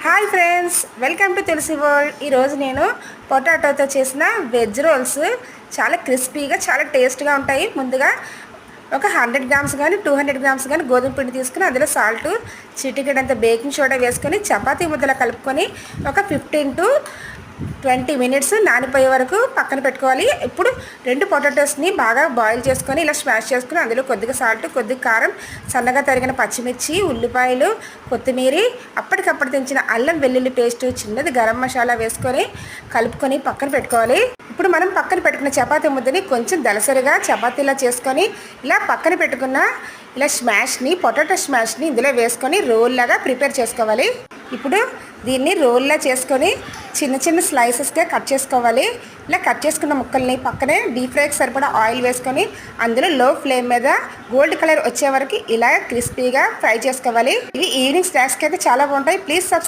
Hi friends, welcome to Tulasi World. ఈరోజు నేను పొటాటోతో చేసిన వెజ్ రోల్స్ చాలా క్రిస్పీగా చాలా టేస్ట్గా ఉంటాయి. ముందుగా ఒక 100 గ్రామ్స్ కానీ 200 గ్రామ్స్ కానీ గోధుమ పిండి తీసుకుని అందులో సాల్ట్, చిటికెడంత బేకింగ్ సోడా వేసుకొని చపాతీ ముద్దలా కలుపుకొని ఒక 15 to 20 మినిట్స్ నానిపోయే వరకు పక్కన పెట్టుకోవాలి. ఇప్పుడు 2 పొటాటోస్ని బాగా బాయిల్ చేసుకొని ఇలా స్మాష్ చేసుకుని అందులో కొద్దిగా సాల్ట్, కొద్దిగా కారం, సన్నగా తరిగిన పచ్చిమిర్చి, ఉల్లిపాయలు, కొత్తిమీర, అప్పటికప్పుడు తెంచిన అల్లం వెల్లుల్లి పేస్ట్, చిన్నది గరం మసాలా వేసుకొని కలుపుకొని పక్కన పెట్టుకోవాలి. ఇప్పుడు మనం పక్కన పెట్టుకున్న చపాతీ ముద్దని కొంచెం దలసరిగా చపాతీలా చేసుకొని ఇలా పక్కన పెట్టుకున్న ఇలా పొటాటో స్మాష్ని ఇందులో వేసుకొని రోల్ లాగా ప్రిపేర్ చేసుకోవాలి. ఇప్పుడు దీన్ని రోల్లా చేసుకొని చిన్న చిన్న స్లైసెస్గా కట్ చేసుకోవాలి. ఇలా కట్ చేసుకున్న ముక్కల్ని పక్కనే డీప్ ఫ్రైకి సరిపడా ఆయిల్ వేసుకొని అందులో లో ఫ్లేమ్ మీద గోల్డ్ కలర్ వచ్చే వరకు ఇలా క్రిస్పీగా ఫ్రై చేసుకోవాలి. ఇవి ఈవినింగ్ స్నాక్స్కి అయితే చాలా బాగుంటాయి. Please subscribe.